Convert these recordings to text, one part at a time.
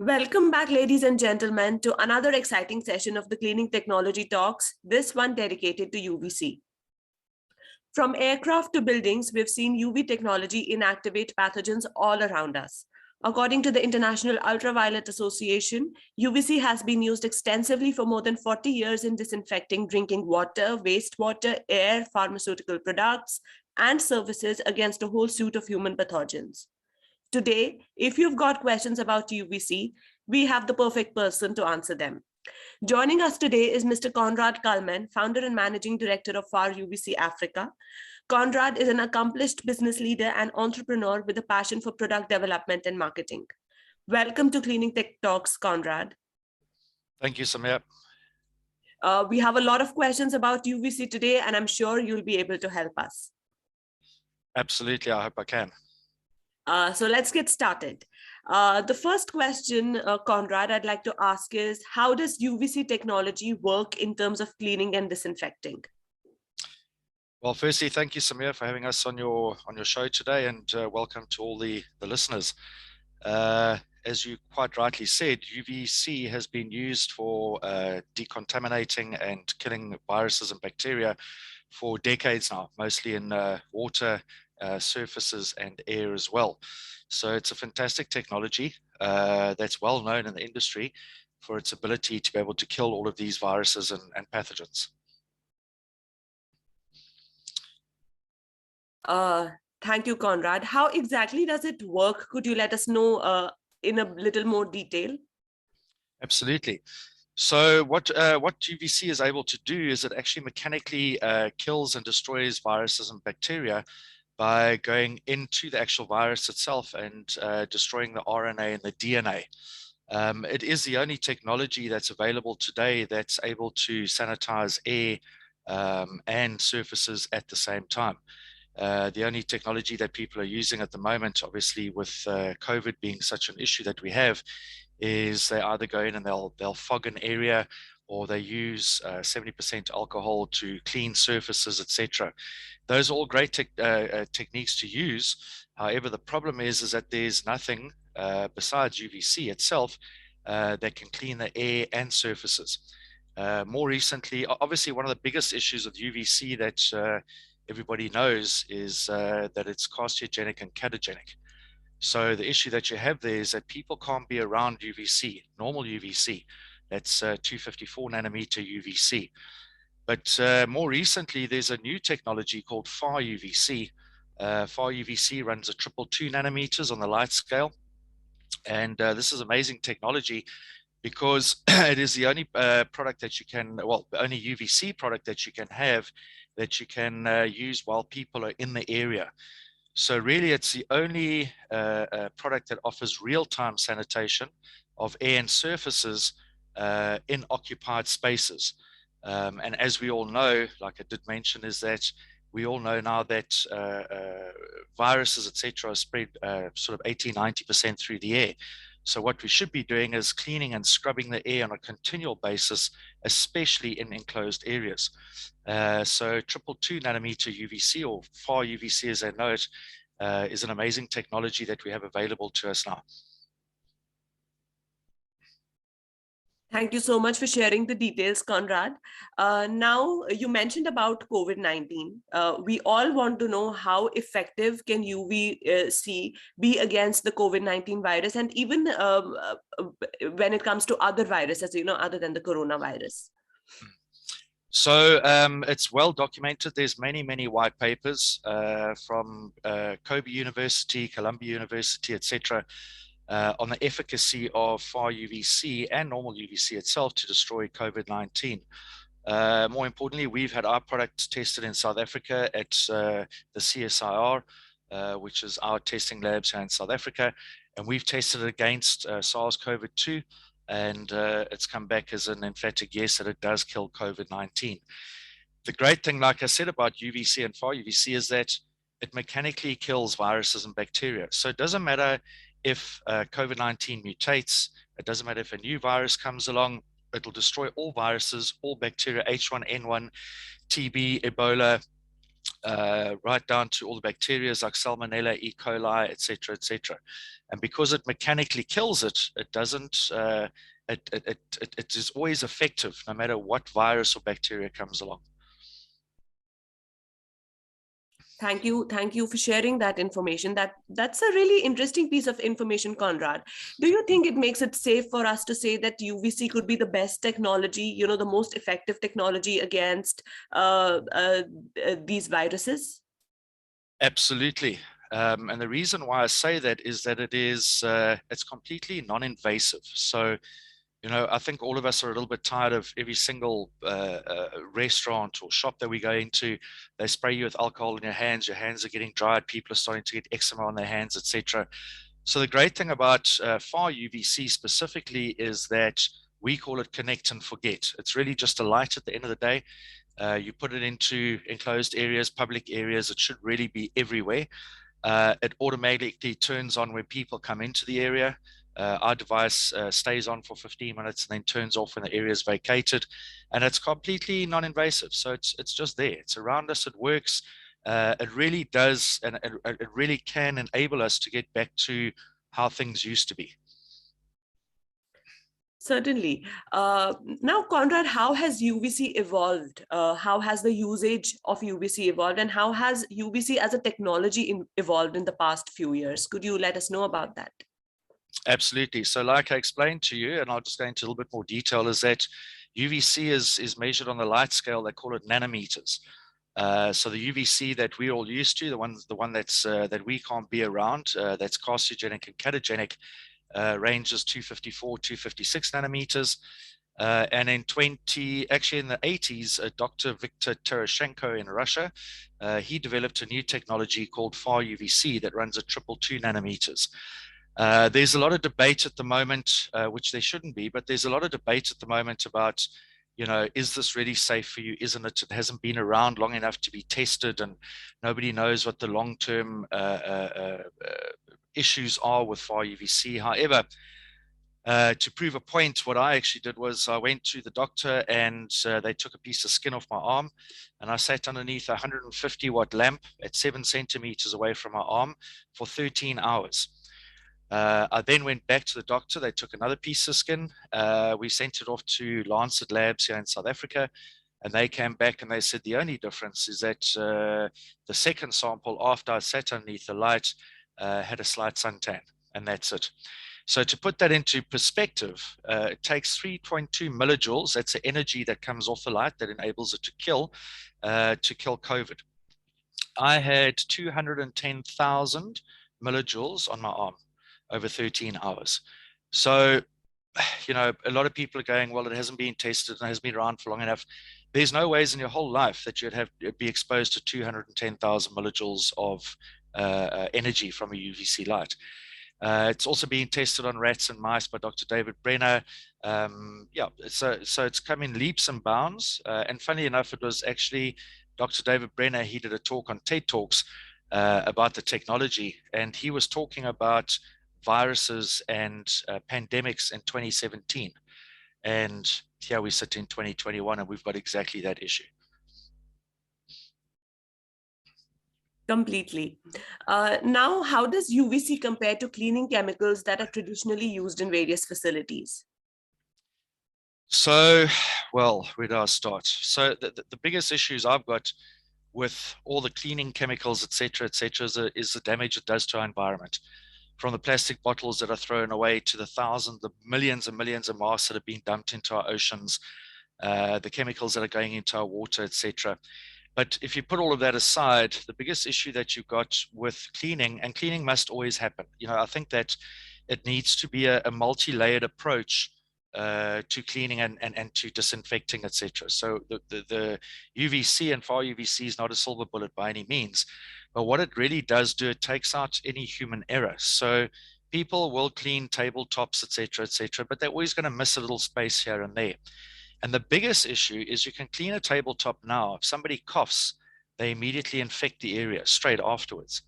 Welcome back, ladies and gentlemen, to another exciting session of the Cleaning Technology Talks, this one dedicated to UVC. From aircraft to buildings, we've seen UV technology inactivate pathogens all around us. According to the International Ultraviolet Association, UVC has been used extensively for more than 40 years in disinfecting drinking water, wastewater, air, pharmaceutical products, and services against a whole suite of human pathogens. Today, if you've got questions about UVC, we have the perfect person to answer them. Joining us today is Mr. Konrad Kalman, founder and managing director of FAR UVC Africa. Konrad is an accomplished business leader and entrepreneur with a passion for product development and marketing. Welcome to Cleaning Tech Talks, Konrad. Thank you, Samir. We have a lot of questions about UVC today, and I'm sure you'll be able to help us. Absolutely, I hope I can. So let's get started. The first question, Konrad, I'd like to ask is, how does UVC technology work in terms of cleaning and disinfecting? Well, firstly, thank you, Samir, for having us on your show today, and welcome to all the listeners. As you quite rightly said, UVC has been used for decontaminating and killing viruses and bacteria for decades now, mostly in water, surfaces and air as well. So it's a fantastic technology that's well known in the industry for its ability to be able to kill all of these viruses and pathogens. Thank you, Konrad. How exactly does it work? Could you let us know in a little more detail? Absolutely. So what UVC is able to do is it actually mechanically kills and destroys viruses and bacteria by going into the actual virus itself and destroying the RNA and the DNA. It is the only technology that's available today that's able to sanitize air and surfaces at the same time. The only technology that people are using at the moment, obviously with COVID being such an issue that we have, is they either go in and they'll fog an area, or they use 70% alcohol to clean surfaces, etc. Those are all great techniques to use. However, the problem is that there's nothing besides UVC itself that can clean the air and surfaces. More recently, obviously, one of the biggest issues with UVC that everybody knows is that it's carcinogenic and catogenic. So the issue that you have there is that people can't be around UVC, normal UVC. That's 254 nanometer UVC. But more recently, there's a new technology called FAR UVC. FAR UVC runs at 222 nanometers on the light scale. And this is amazing technology because it is the only product that you can, well, the only UVC product that you can have that you can use while people are in the area. So really, it's the only product that offers real-time sanitation of air and surfaces in occupied spaces. And as we all know, like I did mention, is that we all know now that viruses, etc., are spread sort of 80–90% through the air. So what we should be doing is cleaning and scrubbing the air on a continual basis, especially in enclosed areas. So 222 nanometer UVC, or FAR UVC as they know it, is an amazing technology that we have available to us now. Thank you so much for sharing the details, Konrad. Now, you mentioned about COVID-19. We all want to know how effective can UVC be against the COVID-19 virus, and even when it comes to other viruses, other than the coronavirus. So it's well documented. There's many white papers from Kobe University, Columbia University, etc., on the efficacy of FAR UVC and normal UVC itself to destroy COVID-19. More importantly, we've had our product tested in South Africa at the CSIR, which is our testing labs here in South Africa, and we've tested it against SARS-CoV-2, and it's come back as an emphatic yes that it does kill COVID-19. The great thing, like I said, about UVC and FAR UVC is that it mechanically kills viruses and bacteria. So it doesn't matter if COVID-19 mutates, it doesn't matter if a new virus comes along, it'll destroy all viruses, all bacteria, H1N1, TB, Ebola, right down to all the bacteria like Salmonella, E. coli, etc., etc. And because it mechanically kills it, it doesn't. It is always effective, no matter what virus or bacteria comes along. Thank you for sharing that information. That's a really interesting piece of information, Conrad. Do you think it makes it safe for us to say that UVC could be the best technology, the most effective technology against these viruses? Absolutely. And the reason why I say that is that it's completely non-invasive. So, I think all of us are a little bit tired of every single restaurant or shop that we go into. They spray you with alcohol in your hands are getting dried, people are starting to get eczema on their hands, etc. So the great thing about far UVC specifically is that we call it connect and forget. It's really just a light at the end of the day. You put it into enclosed areas, public areas. It should really be everywhere. It automatically turns on when people come into the area. Our device stays on for 15 minutes and then turns off when the area is vacated. And it's completely non-invasive. So it's just there. It's around us. It works. It really does. And it really can enable us to get back to how things used to be. Certainly. Now, Conrad, how has UVC evolved? How has the usage of UVC evolved? And how has UVC as a technology evolved in the past few years? Could you let us know about that? Absolutely. So like I explained to you, and I'll just go into a little bit more detail, is that UVC is measured on the light scale. They call it nanometers. So the UVC that we're all used to, the one that's that we can't be around, that's carcinogenic and catagenic, ranges 254, 256 nanometers. And in the 80s, Dr. Viktor Terashenko in Russia, he developed a new technology called far UVC that runs at 222 nanometers. There's a lot of debate at the moment, which there shouldn't be, but there's a lot of debate at the moment about, is this really safe for you? Isn't it? It hasn't been around long enough to be tested, and nobody knows what the long-term issues are with far UVC. However, to prove a point, what I actually did was I went to the doctor and they took a piece of skin off my arm, and I sat underneath a 150 watt lamp at 7 centimeters away from my arm for 13 hours. I then went back to the doctor. They took another piece of skin. We sent it off to Lancet Labs here in South Africa, and they came back and they said the only difference is that the second sample, after I sat underneath the light, had a slight suntan, and that's it. So to put that into perspective, it takes 3.2 millijoules. That's the energy that comes off the light that enables it to kill COVID. I had 210,000 millijoules on my arm over 13 hours. So, a lot of people are going, well, it hasn't been tested and hasn't been around for long enough. There's no ways in your whole life that you'd be exposed to 210,000 millijoules of energy from a UVC light. It's also being tested on rats and mice by Dr. David Brenner. So it's come in leaps and bounds. And funny enough, it was actually Dr. David Brenner. He did a talk on TED Talks about the technology, and he was talking about viruses and pandemics in 2017. And here we sit in 2021, and we've got exactly that issue. Completely. Now, how does UVC compare to cleaning chemicals that are traditionally used in various facilities? So, well, where do I start? So the biggest issues I've got with all the cleaning chemicals, et cetera, is the damage it does to our environment. From the plastic bottles that are thrown away to the thousands, the millions and millions of masks that have been dumped into our oceans, the chemicals that are going into our water, et cetera. But if you put all of that aside, the biggest issue that you've got with cleaning, and cleaning must always happen. I think that it needs to be a multi-layered approach to cleaning and to disinfecting, etc. So the UVC and far UVC is not a silver bullet by any means, but what it really does do, it takes out any human error. So people will clean tabletops, etc., but they're always going to miss a little space here and there. And the biggest issue is you can clean a tabletop now. If somebody coughs, they immediately infect the area straight afterwards.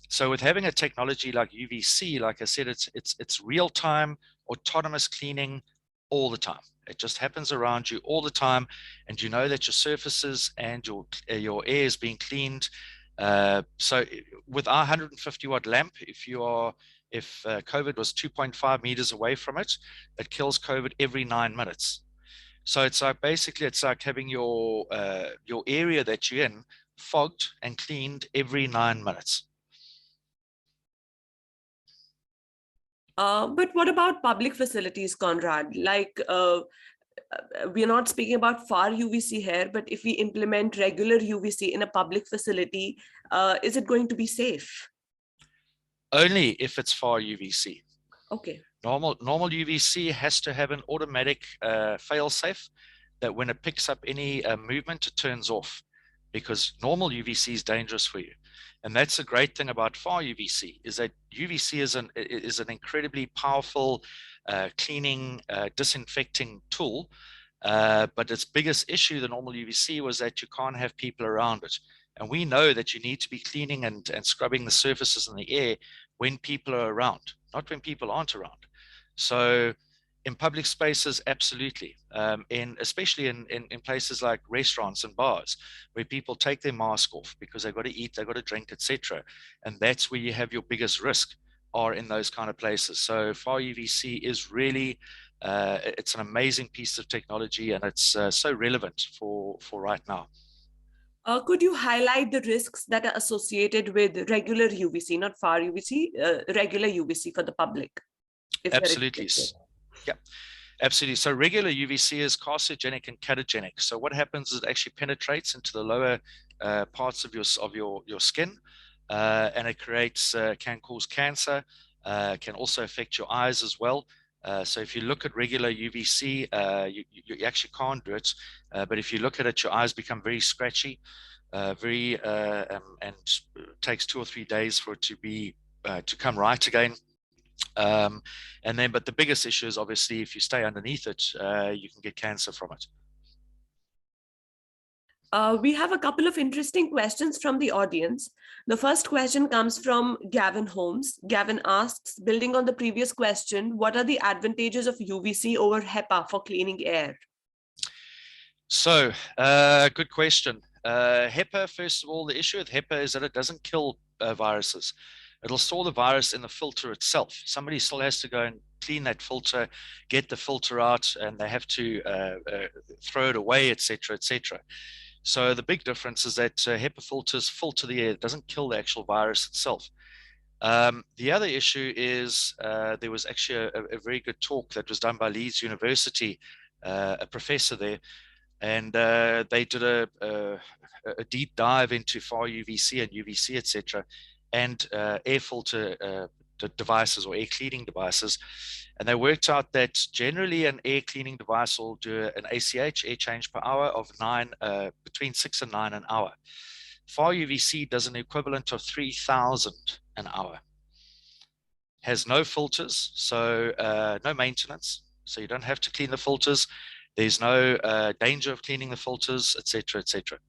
So with having a technology like UVC, like I said, it's real-time autonomous cleaning all the time. It just happens around you all the time, and you know that your surfaces and your air is being cleaned. So with our 150 watt lamp, if COVID was 2.5 meters away from it, it kills COVID every 9 minutes. So it's like basically it's like having your area that you're in fogged and cleaned every 9 minutes. But what about public facilities, Conrad? Like, we're not speaking about far UVC here, but if we implement regular UVC in a public facility, is it going to be safe? Only if it's far UVC. Okay. Normal UVC has to have an automatic fail-safe that when it picks up any movement, it turns off, because normal UVC is dangerous for you. And that's the great thing about far UVC, is that UVC is an incredibly powerful cleaning, disinfecting tool. But its biggest issue, the normal UVC, was that you can't have people around it. And we know that you need to be cleaning and scrubbing the surfaces in the air when people are around, not when people aren't around. So in public spaces, absolutely. Especially in places like restaurants and bars, where people take their mask off because they've got to eat, they've got to drink, etc. And that's where you have your biggest risk, are in those kind of places. So far UVC is really, it's an amazing piece of technology, and it's so relevant for right now. Could you highlight the risks that are associated with regular UVC, not far UVC, regular UVC for the public? Absolutely. Yeah, absolutely. So regular UVC is carcinogenic and catagenic. So what happens is it actually penetrates into the lower parts of your skin, and it can cause cancer, can also affect your eyes as well. So if you look at regular UVC, you actually can't do it. But if you look at it, your eyes become very scratchy, and it takes 2 or 3 days for it to come right again. But the biggest issue is obviously if you stay underneath it, you can get cancer from it. We have a couple of interesting questions from the audience. The first question comes from Gavin Holmes. Gavin asks, building on the previous question, what are the advantages of UVC over HEPA for cleaning air? So, good question. HEPA, first of all, the issue with HEPA is that it doesn't kill viruses. It'll store the virus in the filter itself. Somebody still has to go and clean that filter, get the filter out, and they have to throw it away, etc., etc. So the big difference is that HEPA filters filter the air. It doesn't kill the actual virus itself. The other issue is there was actually a very good talk that was done by Leeds University, a professor there, and they did a deep dive into far UVC and UVC, etc., and air filter devices or air cleaning devices. And they worked out that generally an air cleaning device will do an ACH, air change per hour, of between 6 and 9 an hour. Far UVC does an equivalent of 3,000 an hour. Has no filters, so no maintenance. So you don't have to clean the filters. There's no danger of cleaning the filters, etc., etc.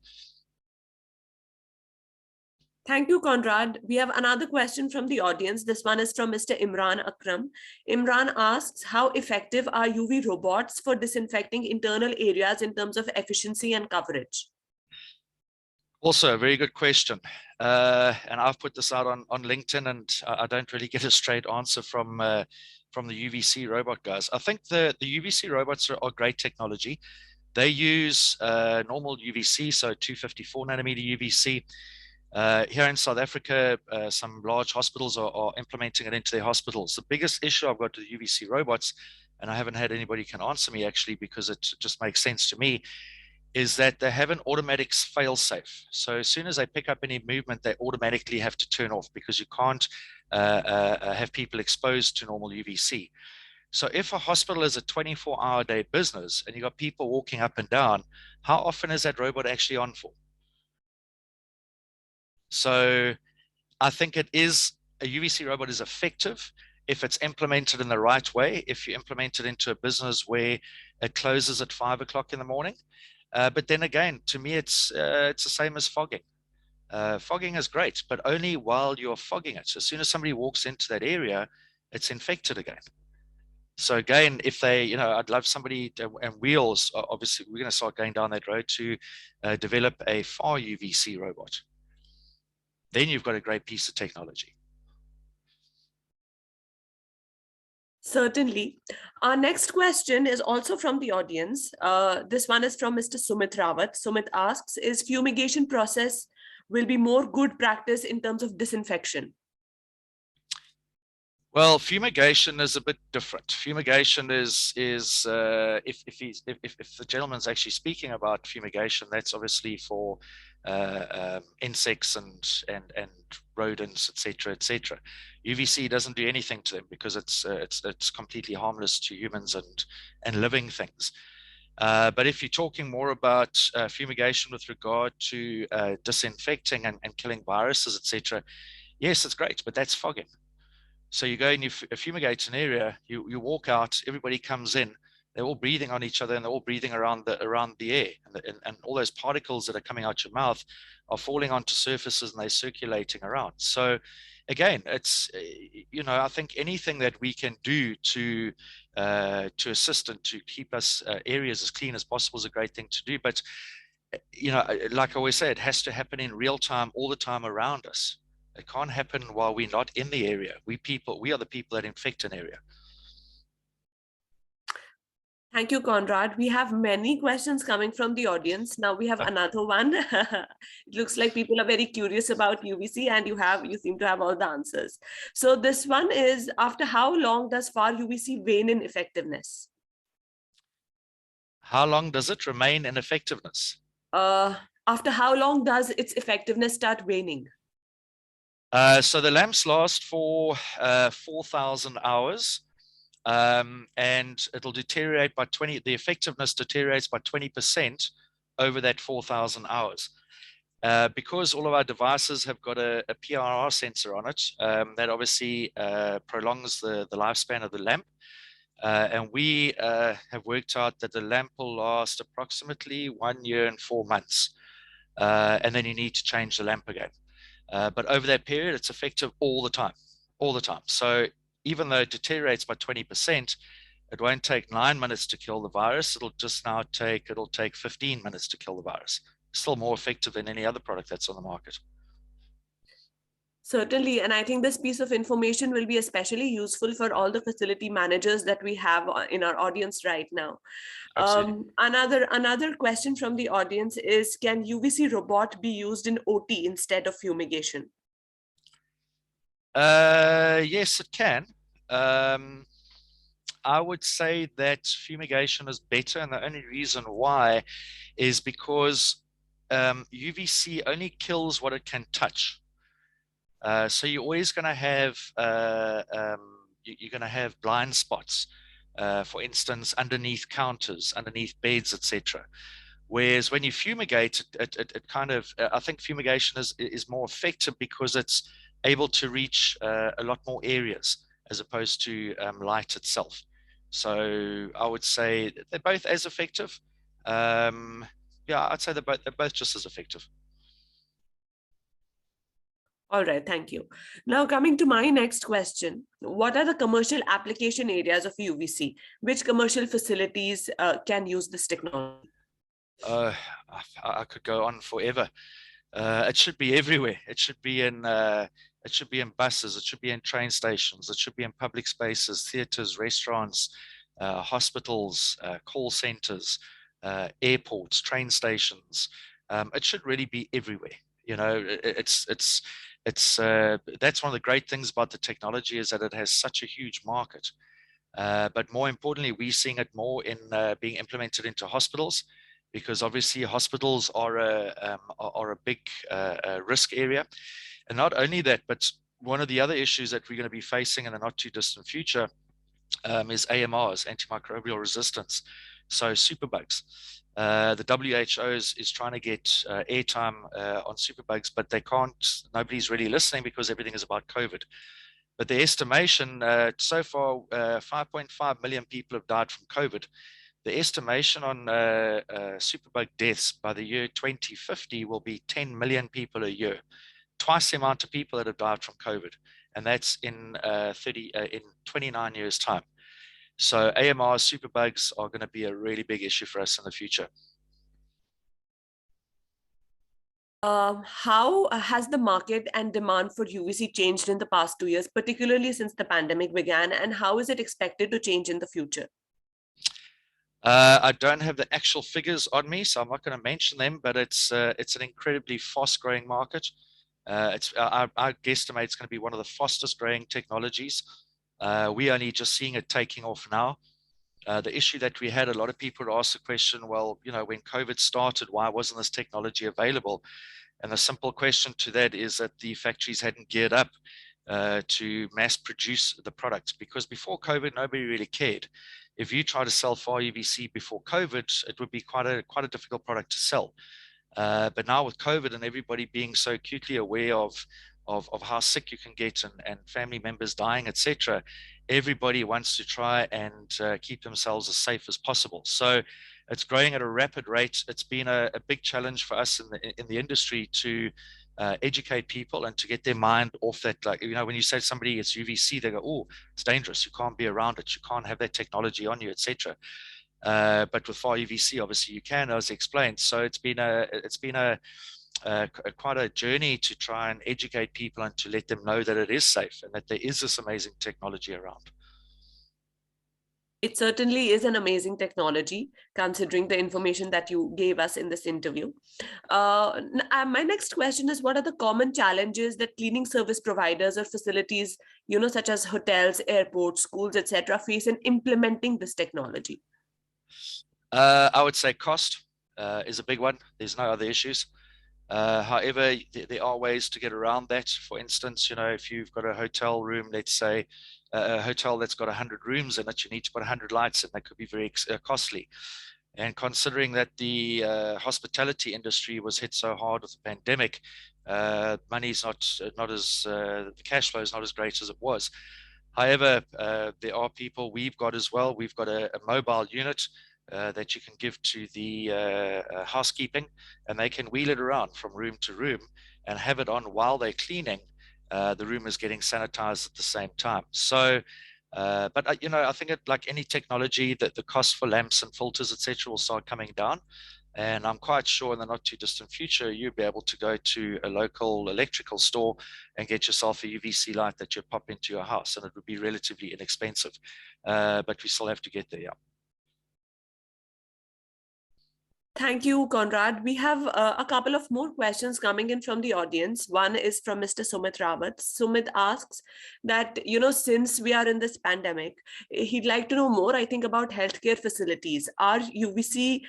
Thank you, Conrad. We have another question from the audience. This one is from Mr. Imran Akram. Imran asks, how effective are UV robots for disinfecting internal areas in terms of efficiency and coverage? Also, a very good question. And I've put this out on LinkedIn, and I don't really get a straight answer from the UVC robot guys. I think the UVC robots are great technology. They use normal UVC, so 254 nanometer UVC. Here in South Africa, some large hospitals are implementing it into their hospitals. The biggest issue I've got with UVC robots, and I haven't had anybody can answer me actually because it just makes sense to me, is that they have an automatic fail-safe. So as soon as they pick up any movement, they automatically have to turn off, because you can't have people exposed to normal UVC. So if a hospital is a 24-hour day business and you've got people walking up and down, how often is that robot actually on for? So I think a UVC robot is effective if it's implemented in the right way, if you implement it into a business where it closes at 5 o'clock in the morning. But then again, to me, it's the same as fogging. Fogging is great, but only while you're fogging it. So as soon as somebody walks into that area, it's infected again. So again, if they, I'd love somebody and wheels, obviously we're going to start going down that road to develop a far UVC robot. Then you've got a great piece of technology. Certainly. Our next question is also from the audience. This one is from Mr. Sumit Rawat. Sumit asks, is fumigation process will be more good practice in terms of disinfection? Well, fumigation is a bit different. Fumigation is if the gentleman's actually speaking about fumigation, that's obviously for insects and rodents, etc., etc. UVC doesn't do anything to them because it's completely harmless to humans and living things. But if you're talking more about fumigation with regard to disinfecting and killing viruses, etc., yes, it's great, but that's fogging. So you go and you fumigate an area, you walk out, everybody comes in, they're all breathing on each other and they're all breathing around the air, and all those particles that are coming out your mouth are falling onto surfaces and they're circulating around. So again, it's I think anything that we can do to assist and to keep us areas as clean as possible is a great thing to do. But like I always say, it has to happen in real time all the time around us. It can't happen while we're not in the area. We are the people that infect an area. Thank you, Conrad. We have many questions coming from the audience. Now we have another one. It looks like people are very curious about UVC, and you seem to have all the answers. So this one is, after how long does far UVC wane in effectiveness? How long does it remain in effectiveness? After how long does its effectiveness start waning? So the lamps last for 4,000 hours, and it'll deteriorate by 20. The effectiveness deteriorates by 20% over that 4,000 hours. Because all of our devices have got a PIR sensor on it, that obviously prolongs the lifespan of the lamp. And we have worked out that the lamp will last approximately 1 year and 4 months. And then you need to change the lamp again. But over that period, it's effective all the time. So even though it deteriorates by 20%, it won't take 9 minutes to kill the virus. It'll take 15 minutes to kill the virus. Still more effective than any other product that's on the market. Certainly, and I think this piece of information will be especially useful for all the facility managers that we have in our audience right now. Another question from the audience is, can UVC robot be used in OT instead of fumigation? Yes, it can. I would say that fumigation is better, and the only reason why is because UVC only kills what it can touch. So you're always going to have you're going to have blind spots, for instance, underneath counters, underneath beds, etc. Whereas when you fumigate, it kind of I think fumigation is more effective because it's able to reach a lot more areas as opposed to light itself. So I would say they're both as effective. Yeah, I'd say they're both just as effective. All right, thank you. Now coming to my next question, what are the commercial application areas of UVC? Which commercial facilities can use this technology? I could go on forever. It should be everywhere. It should be in buses. It should be in train stations. It should be in public spaces, theaters, restaurants, hospitals, call centers, airports, train stations. It should really be everywhere. That's one of the great things about the technology is that it has such a huge market. But more importantly, we're seeing it more in being implemented into hospitals, because obviously hospitals are a big risk area. And not only that, but one of the other issues that we're going to be facing in the not too distant future is AMRs, antimicrobial resistance, so superbugs. The WHO is trying to get airtime on superbugs, but they can't. Nobody's really listening because everything is about COVID. But the estimation so far, 5.5 million people have died from COVID. The estimation on superbug deaths by the year 2050 will be 10 million people a year, twice the amount of people that have died from COVID, and that's in 29 years' time. So AMR superbugs are going to be a really big issue for us in the future. How has the market and demand for UVC changed in the past 2 years, particularly since the pandemic began, and how is it expected to change in the future? I don't have the actual figures on me, so I'm not going to mention them, but it's an incredibly fast-growing market. I guesstimate it's going to be one of the fastest-growing technologies. We're only just seeing it taking off now. The issue that we had, a lot of people would ask the question, well, you know, when COVID started, why wasn't this technology available? And the simple question to that is that the factories hadn't geared up to mass produce the product, because before COVID, nobody really cared. If you try to sell far UVC before COVID, it would be quite a difficult product to sell. But now with COVID and everybody being so acutely aware of how sick you can get and family members dying, etc., everybody wants to try and keep themselves as safe as possible. So it's growing at a rapid rate. It's been a big challenge for us in the industry to educate people and to get their mind off that. Like, you know, when you say to somebody it's UVC, they go, oh, it's dangerous. You can't be around it. You can't have that technology on you, etc. But with far UVC, obviously you can, as explained. So it's been quite a journey to try and educate people and to let them know that it is safe and that there is this amazing technology around. It certainly is an amazing technology, considering the information that you gave us in this interview. My next question is, what are the common challenges that cleaning service providers or facilities, you know, such as hotels, airports, schools, etc., face in implementing this technology? I would say cost is a big one. There's no other issues. However, there are ways to get around that. For instance, you know, if you've got a hotel room, let's say a hotel that's got 100 rooms in it, you need to put 100 lights in. That could be very costly. And considering that the hospitality industry was hit so hard with the pandemic, money's not as the cash flow is not as great as it was. However, there are people we've got as well. We've got a mobile unit that you can give to the housekeeping, and they can wheel it around from room to room and have it on while they're cleaning. The room is getting sanitized at the same time. So, but you know, I think like any technology, that the cost for lamps and filters, etc., will start coming down. And I'm quite sure in the not too distant future, you'll be able to go to a local electrical store and get yourself a UVC light that you pop into your house, and it would be relatively inexpensive. But we still have to get there. Yeah. Thank you, Conrad. We have a couple of more questions coming in from the audience. One is from Mr. Sumit Rawat. Sumit asks that, you know, since we are in this pandemic, he'd like to know more, I think, about healthcare facilities. Are UVC,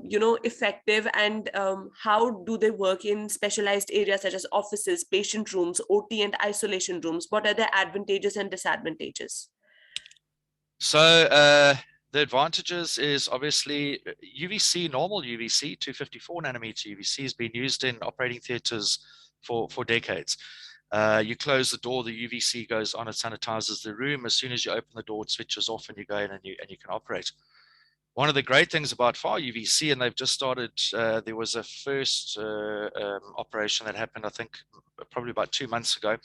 you know, effective, and how do they work in specialized areas such as offices, patient rooms, OT, and isolation rooms? What are their advantages and disadvantages? So the advantages is obviously UVC, normal UVC, 254 nanometer UVC has been used in operating theaters for decades. You close the door, the UVC goes on, it sanitizes the room. As soon as you open the door, it switches off and you go in and you can operate. One of the great things about far UVC, and they've just started, there was a first operation that happened, I think, probably about 2 months ago,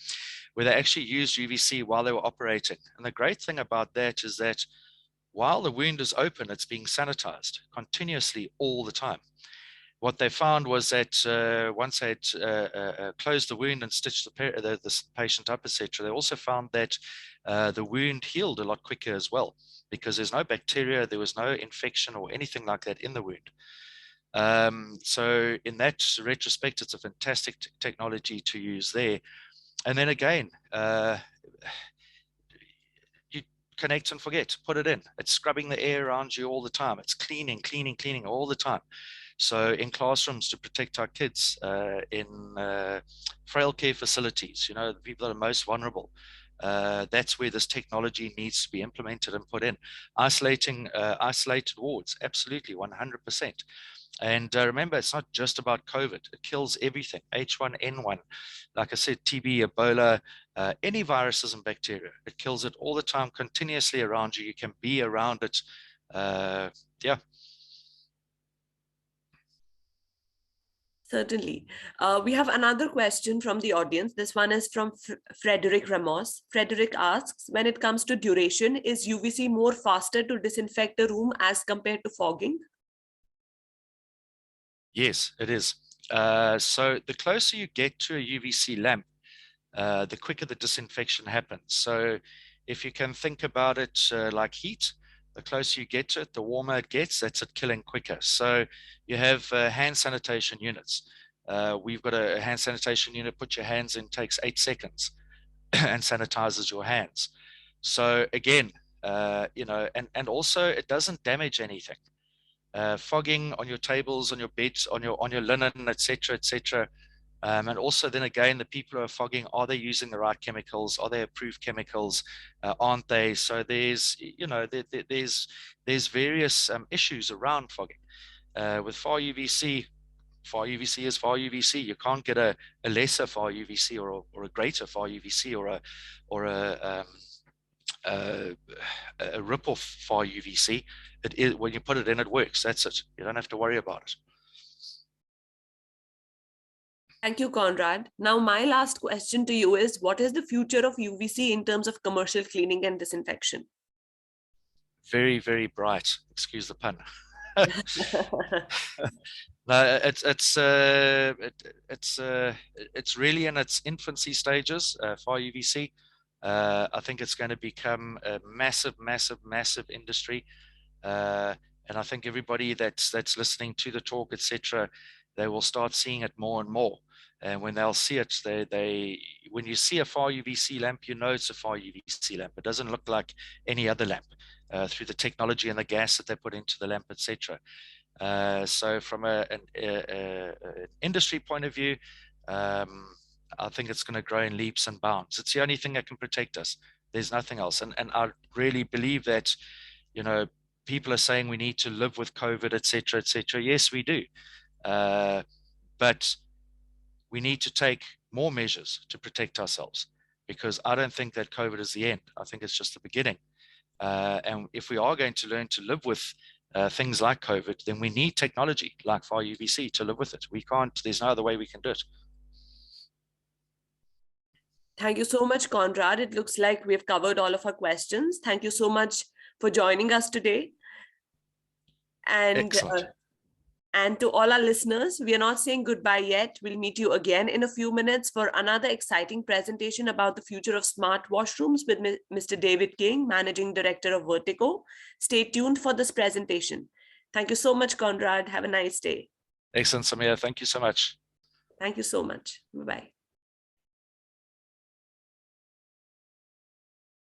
where they actually used UVC while they were operating. And the great thing about that is that while the wound is open, it's being sanitized continuously all the time. What they found was that once they had closed the wound and stitched the patient up, etc., they also found that the wound healed a lot quicker as well, because there's no bacteria, there was no infection or anything like that in the wound. So in that retrospect, it's a fantastic technology to use there. And then again, you connect and forget, put it in. It's scrubbing the air around you all the time. It's cleaning all the time. So in classrooms, to protect our kids, in frail care facilities, you know, the people that are most vulnerable, that's where this technology needs to be implemented and put in. Isolated wards, absolutely, 100%. And remember, it's not just about COVID. It kills everything. H1N1, like I said, TB, Ebola, any viruses and bacteria. It kills it all the time, continuously around you. You can be around it. Yeah. Certainly. We have another question from the audience. This one is from Frederick Ramos. Frederick asks, when it comes to duration, is UVC more faster to disinfect a room as compared to fogging? Yes, it is. So the closer you get to a UVC lamp, the quicker the disinfection happens. So if you can think about it like heat, the closer you get to it, the warmer it gets, that's it killing quicker. So you have hand sanitation units. We've got a hand sanitation unit, put your hands in, takes 8 seconds and sanitizes your hands. So again, you know, and also it doesn't damage anything. Fogging on your tables, on your beds, on your linen, etc., etc. And also then again, the people who are fogging, are they using the right chemicals? Are they approved chemicals? Aren't they? So there's, you know, there's various issues around fogging. With far UVC is far UVC. You can't get a lesser far UVC or a greater far UVC or a rip-off far UVC. It is, when you put it in, it works. That's it. You don't have to worry about it. Thank you, Conrad. Now, my last question to you is, what is the future of UVC in terms of commercial cleaning and disinfection? Very, very bright. Excuse the pun. No, it's really in its infancy stages for UVC. I think it's going to become a massive, massive, massive industry. And I think everybody that's listening to the talk, etc., they will start seeing it more and more. And when they'll see it, when you see a far UVC lamp, you know it's a far UVC lamp. It doesn't look like any other lamp through the technology and the gas that they put into the lamp, etc. So from an industry point of view, I think it's going to grow in leaps and bounds. It's the only thing that can protect us. There's nothing else. And I really believe that, you know, people are saying we need to live with COVID, etc., etc. Yes, we do. But we need to take more measures to protect ourselves, because I don't think that COVID is the end. I think it's just the beginning. And if we are going to learn to live with things like COVID, then we need technology like far UVC to live with it. We can't, there's no other way we can do it. Thank you so much, Conrad. It looks like we've covered all of our questions. Thank you so much for joining us today. And to all our listeners, we are not saying goodbye yet. We'll meet you again in a few minutes for another exciting presentation about the future of smart washrooms with Mr. David King, Managing Director of Vertigo. Stay tuned for this presentation. Thank you so much, Conrad. Have a nice day. Excellent, Samir. Thank you so much. Thank you so much. Bye-bye.